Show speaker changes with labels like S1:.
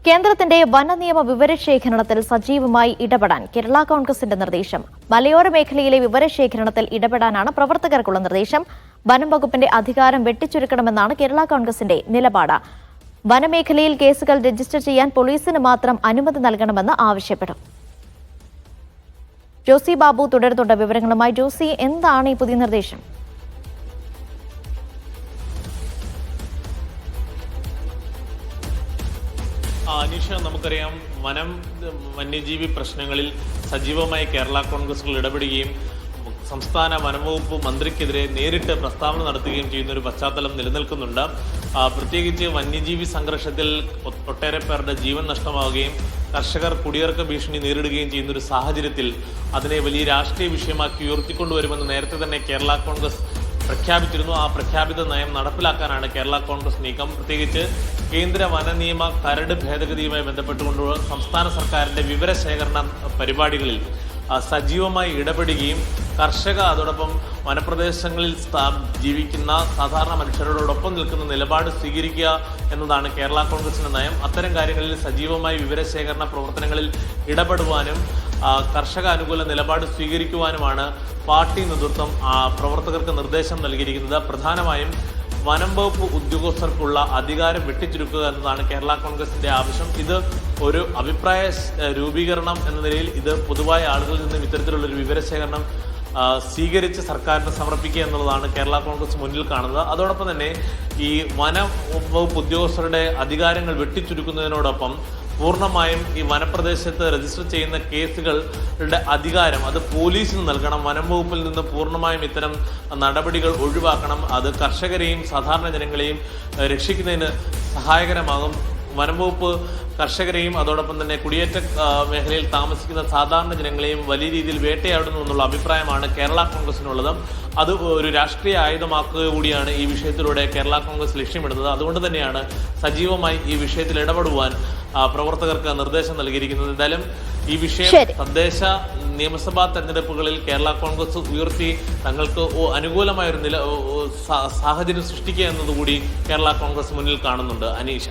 S1: കേന്ദ്രത്തിന്റെ വനനിയമ വിവരശേഖരണത്തിൽ സജീവമായി ഇടപെടാൻ കേരള കോൺഗ്രസിന്റെ നിർദ്ദേശം. മലയോര മേഖലയിലെ വിവരശേഖരണത്തിൽ ഇടപെടാനാണ് പ്രവർത്തകർക്കുള്ള നിർദ്ദേശം. വനം വകുപ്പിന്റെ അധികാരം വെട്ടിച്ചുരുക്കണമെന്നാണ് കേരള കോൺഗ്രസിന്റെ നിലപാട്. വനമേഖലയിൽ കേസുകൾ രജിസ്റ്റർ ചെയ്യാൻ പോലീസിന് മാത്രം അനുമതി നൽകണമെന്ന് ആവശ്യപ്പെടും. ജോസി ബാബു തുടരുന്നുണ്ട് വിവരങ്ങളുമായി. ജോസി, എന്താണ് ഈ പുതിയ നിർദ്ദേശം?
S2: അനീഷ, നമുക്കറിയാം വന്യജീവി പ്രശ്നങ്ങളിൽ സജീവമായി കേരള കോൺഗ്രസുകൾ ഇടപെടുകയും സംസ്ഥാന വനംവകുപ്പ് മന്ത്രിക്കെതിരെ നേരിട്ട് പ്രസ്താവന നടത്തുകയും ചെയ്യുന്ന ഒരു പശ്ചാത്തലം നിലനിൽക്കുന്നുണ്ട്. പ്രത്യേകിച്ച് വന്യജീവി സംഘർഷത്തിൽ ഒട്ടേറെ പേരുടെ ജീവൻ നഷ്ടമാവുകയും കർഷകർ കുടിയിറക്ക ഭീഷണി നേരിടുകയും ചെയ്യുന്ന ഒരു സാഹചര്യത്തിൽ അതിനെ വലിയ രാഷ്ട്രീയ വിഷയമാക്കി ഉയർത്തിക്കൊണ്ടുവരുമെന്ന് നേരത്തെ തന്നെ കേരള കോൺഗ്രസ് പ്രഖ്യാപിച്ചിരുന്നു. ആ പ്രഖ്യാപിത നയം നടപ്പിലാക്കാനാണ് കേരള കോൺഗ്രസ് നീക്കം. പ്രത്യേകിച്ച് കേന്ദ്ര വനനിയമ കരട് ഭേദഗതിയുമായി ബന്ധപ്പെട്ടുകൊണ്ട് സംസ്ഥാന സർക്കാരിന്റെ വിവരശേഖരണ പരിപാടികളിൽ സജീവമായി ഇടപെടുകയും അതോടൊപ്പം വനപ്രദേശങ്ങളിൽ ജീവിക്കുന്ന സാധാരണ മനുഷ്യരോടൊപ്പം നിൽക്കുന്ന നിലപാട് സ്വീകരിക്കുക എന്നതാണ് കേരള കോൺഗ്രസിന്റെ നയം. അത്തരം കാര്യങ്ങളിൽ സജീവമായി വിവരശേഖരണ പ്രവർത്തനങ്ങളിൽ ഇടപെടുവാനും കർഷക അനുകൂല നിലപാട് സ്വീകരിക്കുവാനുമാണ് പാർട്ടി നേതൃത്വം പ്രവർത്തകർക്ക് നിർദ്ദേശം നൽകിയിരിക്കുന്നത്. പ്രധാനമായും വനം വകുപ്പ് ഉദ്യോഗസ്ഥർക്കുള്ള അധികാരം വെട്ടിച്ചുരുക്കുക എന്നതാണ് കേരള കോൺഗ്രസിന്റെ ആവശ്യം. ഇത് ഒരു അഭിപ്രായ രൂപീകരണം എന്ന നിലയിൽ ഇത് പൊതുവായ ആളുകളിൽ നിന്നും ഇത്തരത്തിലുള്ളൊരു വിവരശേഖരണം സ്വീകരിച്ച് സർക്കാരിന് സമർപ്പിക്കുക എന്നുള്ളതാണ് കേരള കോൺഗ്രസ് മുന്നിൽ കാണുന്നത്. അതോടൊപ്പം തന്നെ ഈ വനം വകുപ്പ് ഉദ്യോഗസ്ഥരുടെ അധികാരങ്ങൾ വെട്ടിച്ചുരുക്കുന്നതിനോടൊപ്പം പൂർണ്ണമായും ഈ വനപ്രദേശത്ത് രജിസ്റ്റർ ചെയ്യുന്ന കേസുകളുടെ അധികാരം അത് പോലീസിന് നൽകണം. വനം വകുപ്പിൽ നിന്ന് പൂർണ്ണമായും ഇത്തരം നടപടികൾ ഒഴിവാക്കണം. അത് കർഷകരെയും സാധാരണ ജനങ്ങളെയും രക്ഷിക്കുന്നതിന് സഹായകരമാകും. വനം വകുപ്പ് കർഷകരെയും അതോടൊപ്പം തന്നെ കുടിയേറ്റ മേഖലയിൽ താമസിക്കുന്ന സാധാരണ ജനങ്ങളെയും വലിയ രീതിയിൽ വേട്ടയാടുന്നു എന്നുള്ള അഭിപ്രായമാണ് കേരള കോൺഗ്രസിനുള്ളത്. അത് ഒരു രാഷ്ട്രീയ ആയുധമാക്കുക കൂടിയാണ് ഈ വിഷയത്തിലൂടെ കേരള കോൺഗ്രസ് ലക്ഷ്യമിടുന്നത്. അതുകൊണ്ട് തന്നെയാണ് സജീവമായി ഈ വിഷയത്തിൽ ഇടപെടുവാൻ പ്രവർത്തകർക്ക് നിർദ്ദേശം നൽകിയിരിക്കുന്നത്. എന്തായാലും ഈ വിഷയം തദ്ദേശ നിയമസഭാ തെരഞ്ഞെടുപ്പുകളിൽ കേരള കോൺഗ്രസ് ഉയർത്തി തങ്ങൾക്ക് അനുകൂലമായൊരു സാഹചര്യം സൃഷ്ടിക്കുക എന്നതുകൂടി കേരള കോൺഗ്രസ് മുന്നിൽ കാണുന്നുണ്ട്. അനീഷ.